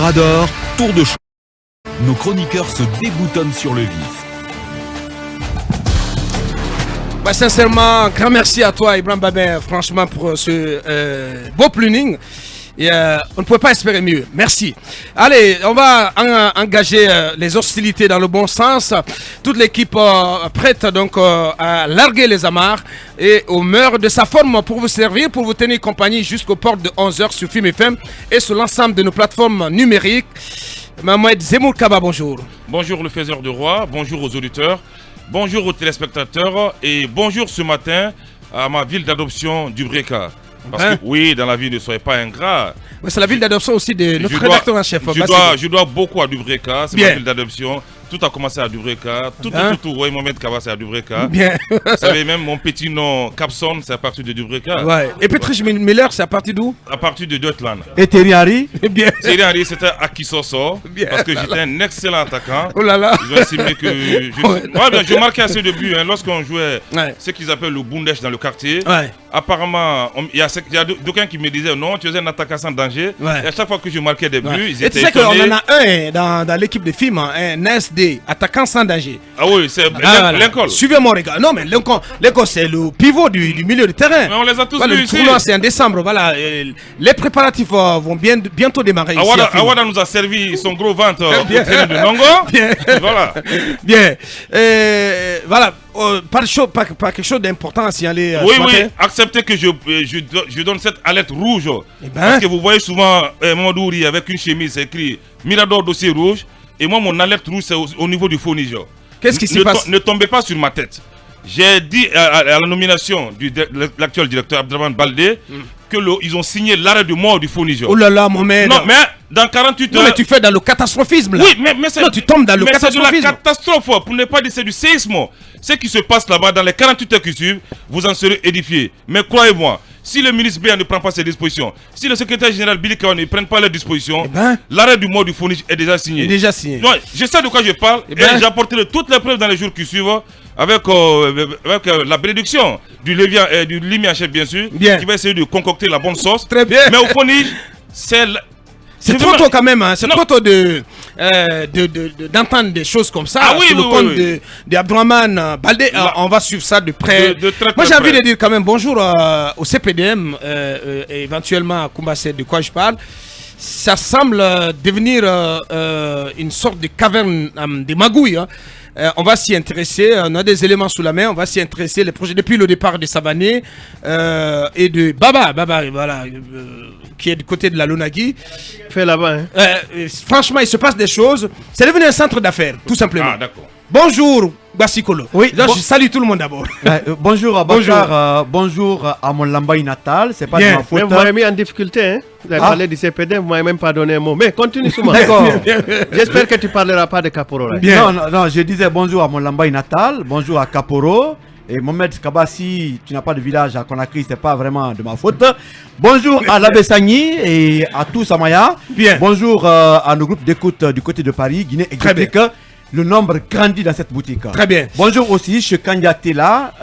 Mirador, tour de choix. Nos chroniqueurs se déboutonnent sur le vif. Sincèrement, grand merci à toi, Ibrahim Babin, franchement, pour ce beau planning. Et on ne pouvait pas espérer mieux. Merci. Allez, on va engager les hostilités dans le bon sens. Toute l'équipe prête donc à larguer les amarres et au meilleur de sa forme pour vous servir, pour vous tenir compagnie jusqu'aux portes de 11h sur Film FM et sur l'ensemble de nos plateformes numériques. Mohamed Zemour Kaba, bonjour. Bonjour le faiseur de roi, bonjour aux auditeurs, bonjour aux téléspectateurs et bonjour ce matin à ma ville d'adoption du Breka. Parce que oui, dans la vie, ne soyez pas ingrat. Ouais, c'est la ville d'adoption aussi de notre rédacteur en chef. Je dois beaucoup à Dubreka, c'est ma ville d'adoption. Tout a commencé à Dubreka. Tout, oui, Mohamed Kaba, c'est à Dubreka. Bien. Vous savez, même mon petit nom, Capson, c'est à partir de Dubreka. Ouais. Et Petrich Miller, c'est à partir d'où? À partir de Deutschland. Et Thierry Henry? Bien. Thierry Henry, c'était à Kisoso. Bien. Parce que j'étais un excellent attaquant. Oh là là. Ils ont estimé que je marquais assez de buts lorsqu'on jouait ce qu'ils appellent le Bundesh dans le quartier. Ouais. Apparemment, il y a d'aucuns qui me disaient non, tu es un attaquant sans danger. Ouais. Et à chaque fois que je marquais des buts, ils étaient étonnés. Et tu sais qu'on en a un dans l'équipe de film, un SD, attaquant sans danger. Ah oui, c'est Lincoln. Suivez-moi, les gars. Non, mais Lincoln c'est le pivot du milieu de terrain. Mais on les a tous vus ici. Le tournoi, c'est en décembre. Voilà. Les préparatifs vont bientôt démarrer. Awada nous a servi son gros ventre au terrain de Nongo. Bien. Voilà. Bien. Voilà. Pas quelque chose d'important à signaler. Oui, acceptez que je donne cette alerte rouge. Parce que vous voyez souvent Mamadou avec une chemise, c'est écrit Mirador dossier rouge. Et moi, mon alerte rouge, c'est au niveau du Fonijo. Qu'est-ce qui se passe? Ne tombez pas sur ma tête. J'ai dit à la nomination de l'actuel directeur Abdraman Baldé qu'ils ont signé l'arrêt de mort du Fonijo. Oh là là, Mohamed. Non, mais dans 48 heures. Non, mais tu fais dans le catastrophisme là. Oui, mais c'est. Non, tu tombes dans le catastrophisme. C'est de la catastrophe, pour ne pas dire c'est du séisme. Ce qui se passe là-bas dans les 48 heures qui suivent, vous en serez édifiés. Mais croyez-moi, si le ministre Béa ne prend pas ses dispositions, si le secrétaire général Billy Kawan ne prenne pas leurs dispositions, l'arrêt du mort du Fonijo est déjà signé. Donc, je sais de quoi je parle et j'apporterai toutes les preuves dans les jours qui suivent avec la bénédiction du Limi en chef bien sûr, qui va essayer de concocter la bonne sauce. Très bien. Mais au Fonijo, c'est trop tôt quand même, hein. C'est trop tôt d'entendre des choses comme ça sur le compte de Abdraman Baldé. On va suivre ça de près. Moi j'ai envie de dire quand même bonjour au CPDM et éventuellement à Koumbasé, de quoi je parle. Ça semble devenir une sorte de caverne de magouilles. Hein. On va s'y intéresser, on a des éléments sous la main, on va s'y intéresser. Les projets depuis le départ de Savané et de Baba voilà, qui est du côté de la Lonagui. Fait là-bas. Franchement, il se passe des choses. C'est devenu un centre d'affaires, tout simplement. Ah, d'accord. Bonjour, Bassikolo. Oui, je salue tout le monde d'abord. Bonjour à Bakar, bonjour à mon Lambaye natal. C'est pas de ma faute. Vous m'avez mis en difficulté, hein. Vous avez parlé du CPD, vous m'avez même pas donné un mot. Mais continue sur moi. D'accord. J'espère que tu parleras pas de Kaporo. Non, je disais bonjour à mon Lambaye natal, bonjour à Kaporo. Et Mohamed Kaba, si tu n'as pas de village à Conakry, c'est pas vraiment de ma faute. Bonjour à l'Abessagni et à tous à Maya. Bien. Bonjour à nos groupes d'écoute du côté de Paris, Guinée exotique. Le nombre grandit dans cette boutique. Très bien. Bonjour aussi chez Kanya Tela,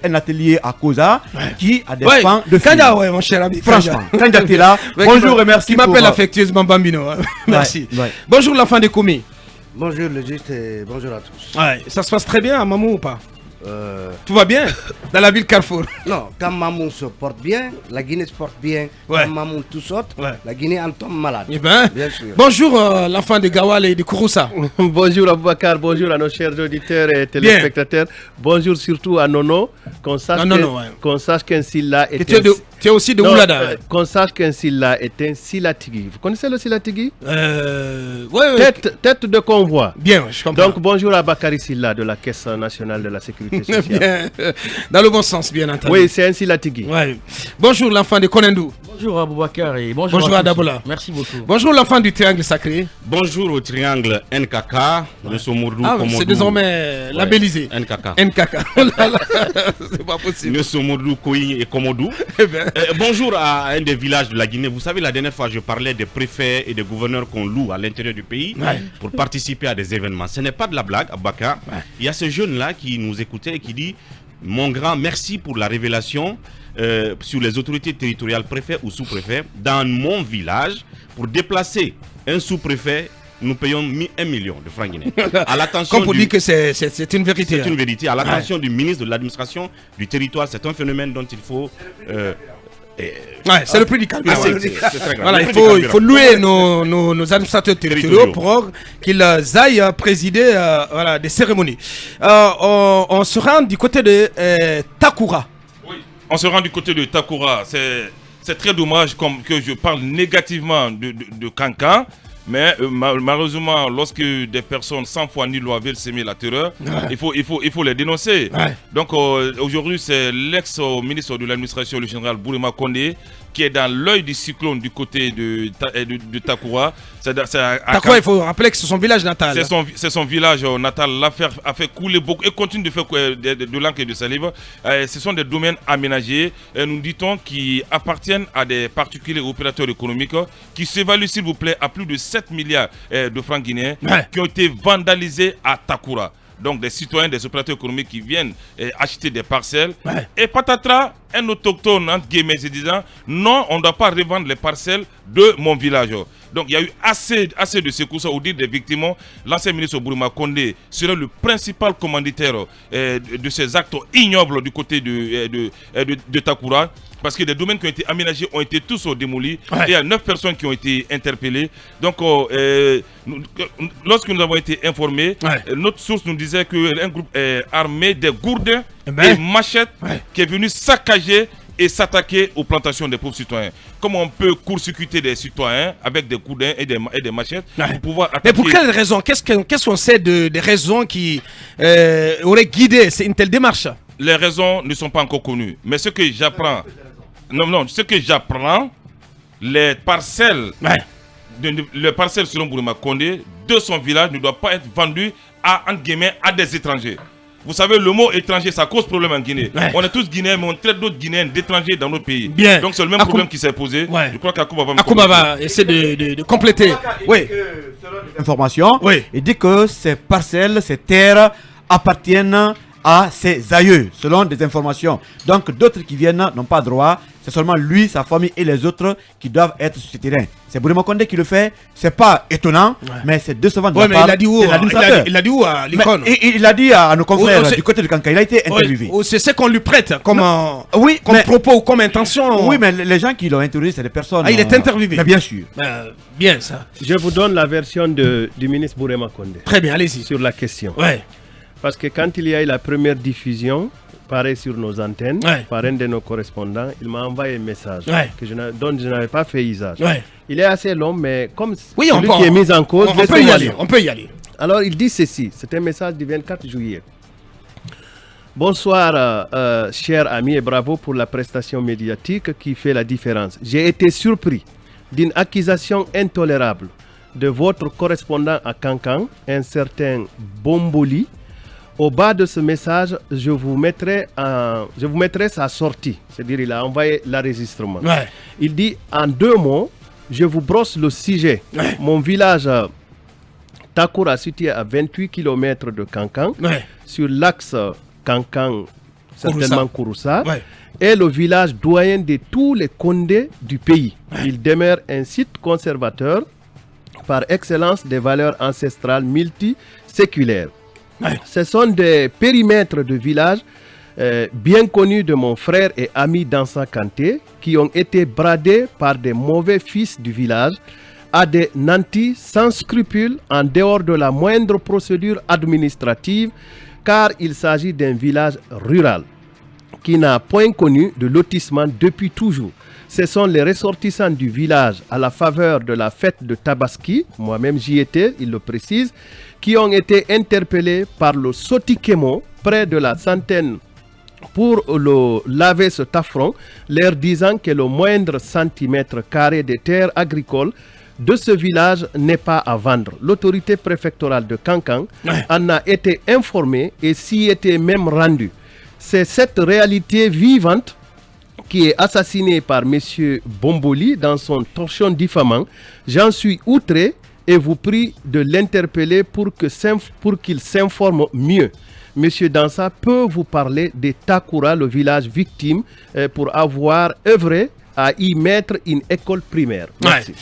un atelier à Koza qui a des fans de Kanya, mon cher ami. Franchement, Kanya Tela. Bonjour et merci. Qui m'appelle affectueusement Bambino. Merci. Bonjour l'enfant de Koumi. Bonjour le juste et bonjour à tous. Ça se passe très bien à Mamou ou pas? Tout va bien dans la ville Carrefour? Non, quand Mamou se porte bien, la Guinée se porte bien. Quand Mamou tout saute, la Guinée en tombe malade. Bien sûr. Bonjour l'enfant de Gawal et de Kouroussa. Bonjour Aboubakar, bonjour à nos chers auditeurs et téléspectateurs. Bonjour surtout à Nono. Qu'on sache qu'un Silla est tu es aussi de Oulada. Qu'on sache qu'un Silla est un Silatigi. Vous connaissez le Silatigi? Tête de convoi. Bien, je comprends. Donc bonjour à Bakary Silla de la Caisse nationale de la sécurité sociale. Bien. Dans le bon sens, bien entendu. Oui, c'est un Silatigi. Bonjour l'enfant de Konendou. Bonjour Aboubakar et bonjour à Dabola. Merci beaucoup. Bonjour l'enfant du triangle sacré. Bonjour au triangle NKK. Monsieur Mourdou, c'est désormais labellisé. NKK. C'est pas possible. Monsieur Mourdou, Koyi et Komodou. Bonjour à un des villages de la Guinée. Vous savez, la dernière fois, je parlais des préfets et des gouverneurs qu'on loue à l'intérieur du pays pour participer à des événements. Ce n'est pas de la blague, Abaka. Il y a ce jeune-là qui nous écoutait et qui dit: mon grand, merci pour la révélation sur les autorités territoriales, préfets ou sous-préfets. Dans mon village, pour déplacer un sous-préfet, nous payons 1 million de francs guinéens. À l'attention comme pour dire que c'est une vérité. C'est une vérité. À l'attention du ministre de l'administration du territoire, c'est un phénomène dont il faut... c'est le prix du carburant. C'est très grave. Voilà, il faut louer nos administrateurs territoriaux pour qu'ils aillent présider des cérémonies. On se rend du côté de Takura. Oui, on se rend du côté de Takura. C'est très dommage que je parle négativement de Kankan. Mais malheureusement, lorsque des personnes sans foi ni loi veulent s'aimer la terreur, il faut les dénoncer. Donc aujourd'hui, c'est l'ex-ministre de l'administration, le général Bourema Kondé, qui est dans l'œil du cyclone du côté de Takura. Takura, il faut rappeler que c'est son village natal. C'est son village natal. L'affaire a fait couler beaucoup et continue de faire de l'encre et de salive. Ce sont des domaines aménagés, nous dit-on, qui appartiennent à des particuliers opérateurs économiques qui s'évaluent, s'il vous plaît, à plus de 7 milliards de francs guinéens qui ont été vandalisés à Takura. Donc des citoyens, des opérateurs économiques qui viennent acheter des parcelles. Et patatras, un autochtone, entre guillemets, se disant non, on ne doit pas revendre les parcelles de mon village. Donc il y a eu assez de secousses au dire des victimes. L'ancien ministre Bourema Kondé serait le principal commanditaire de ces actes ignobles du côté de Takura. Parce que des domaines qui ont été aménagés ont été tous démolis. Et il y a 9 personnes qui ont été interpellées. Donc, lorsque nous avons été informés, notre source nous disait qu'un groupe armé des gourdins et machettes qui est venu saccager et s'attaquer aux plantations des pauvres citoyens. Comment on peut court-circuiter des citoyens avec des gourdins et des machettes pour pouvoir attaquer... Mais pour quelles raisons? Qu'est-ce qu'on sait des raisons qui auraient guidé une telle démarche? Les raisons ne sont pas encore connues. Mais ce que j'apprends... ce que j'apprends, les parcelles selon Bourema Kondé de son village ne doivent pas être vendues à des étrangers. Vous savez, le mot étranger, ça cause problème en Guinée. On est tous Guinéens, mais on traite d'autres Guinéens d'étrangers dans notre pays. Donc c'est le même problème qui s'est posé. Je crois qu'Akouma va essayer de compléter. Oui. Information. Il dit que ces parcelles, ces terres appartiennent à ses aïeux, selon des informations. Donc d'autres qui viennent n'ont pas droit. C'est seulement lui, sa famille et les autres qui doivent être sur ce terrain. C'est Bourema Kondé qui le fait. C'est pas étonnant, mais c'est décevant de la part de l'administrateur. Il a dit où à l'icône? Il a dit à nos confrères du côté de Kanka. Il a été interviewé. C'est ce qu'on lui prête comme propos ou comme intention. Oui, mais les gens qui l'ont interviewé, c'est des personnes... il est interviewé. Mais bien sûr. Bien ça. Je vous donne la version du ministre Bourema Kondé. Très bien, allez-y. Sur la question. Parce que quand il y a eu la première diffusion, pareil sur nos antennes, par un de nos correspondants, il m'a envoyé un message dont je n'avais pas fait usage. Il est assez long, mais comme celui qui est mis en cause, on peut y aller. Alors il dit ceci, c'est un message du 24 juillet. Bonsoir, chers amis, et bravo pour la prestation médiatique qui fait la différence. J'ai été surpris d'une accusation intolérable de votre correspondant à Kankan, un certain Bomboli. Au bas de ce message, je vous mettrai sa sortie. C'est-à-dire il a envoyé l'enregistrement. Il dit en 2 mots, je vous brosse le sujet. Mon village Takura, situé à 28 km de Kankan, sur l'axe Kankan, certainement Kouroussa, est le village doyen de tous les Kondés du pays. Il demeure un site conservateur par excellence des valeurs ancestrales multiséculaires. Ce sont des périmètres de village bien connus de mon frère et ami Dansa Kanté qui ont été bradés par des mauvais fils du village à des nantis sans scrupules en dehors de la moindre procédure administrative car il s'agit d'un village rural qui n'a point connu de lotissement depuis toujours. Ce sont les ressortissants du village à la faveur de la fête de Tabaski, moi-même j'y étais, il le précise, qui ont été interpellés par le Sotikemo près de la centaine pour laver cet affront, leur disant que le moindre centimètre carré de terres agricoles de ce village n'est pas à vendre. L'autorité préfectorale de Kankan en a été informée et s'y était même rendue. C'est cette réalité vivante qui est assassiné par M. Bomboli dans son torchon diffamant. J'en suis outré et vous prie de l'interpeller pour qu'il s'informe mieux. Monsieur Dansa peut vous parler de Takura, le village victime, pour avoir œuvré à y mettre une école primaire. Merci.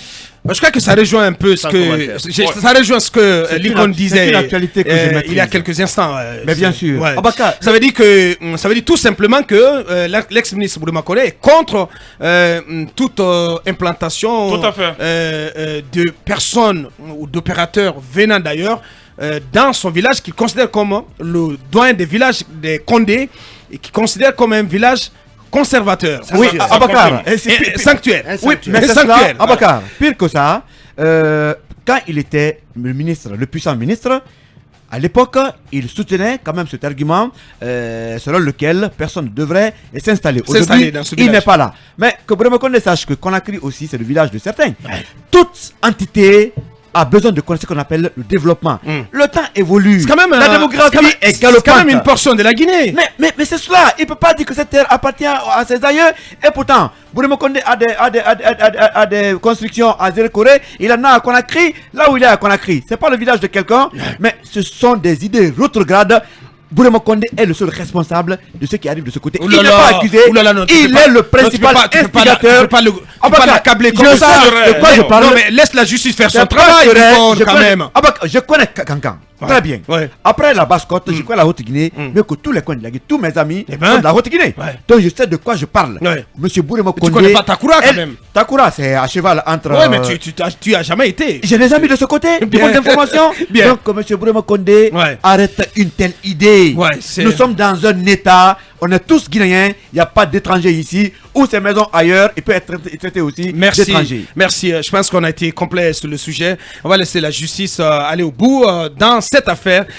Je crois que ça rejoint un peu ce ça rejoint ce que Lincoln disait il y a quelques instants. Mais bien sûr. Ouais. Ça veut dire tout simplement que l'ex-ministre Bourouma Kone est contre toute implantation de personnes ou d'opérateurs venant d'ailleurs dans son village qu'il considère comme le doyen des villages des Condé et qui considère comme un village conservateur. Oui, Abakar. Sanctuaire. Oui, mais c'est sanctuaire. Abakar, pire que ça, quand il était le ministre, le puissant ministre, à l'époque, il soutenait quand même cet argument selon lequel personne ne devrait s'installer. Aujourd'hui, il n'est pas là. Mais que Bourouma Kone sache que Conakry aussi, c'est le village de certains. Toute entité a besoin de connaître ce qu'on appelle le développement. Le temps évolue. Quand même, la démographie est galopante. C'est quand même une portion de la Guinée. Mais c'est cela. Il ne peut pas dire que cette terre appartient à ses aïeux. Et pourtant, Bourouma Kone a des constructions à Zérekoré. Il en a à Conakry. Là où il est à Conakry, ce n'est pas le village de quelqu'un, mais ce sont des idées rétrogrades. Bourouma Kone est le seul responsable de ce qui arrive de ce côté. Il n'est pas accusé. Il est le principal instigateur. Tu ne peux pas l'accabler comme ça. De quoi je parle? Non, mais laisse la justice faire son travail. Quand même. Je connais Kankan. Très bien. Après la Basse-Côte, je connais la Haute-Guinée, mais que tous les coins de la Guinée, tous mes amis sont de la Haute-Guinée. Donc je sais de quoi je parle. Monsieur Bourouma Kone. Tu connais pas Takura quand même. Takura, c'est à cheval entre. Oui, mais tu as jamais été. J'ai des amis de ce côté, beaucoup d'informations. Donc monsieur Bourouma Kone arrête une telle idée. Nous sommes dans un état, on est tous Guinéens, il n'y a pas d'étrangers ici, ou ces maisons ailleurs, il peut être traité aussi d'étrangers. Merci, je pense qu'on a été complet sur le sujet. On va laisser la justice aller au bout dans cette affaire.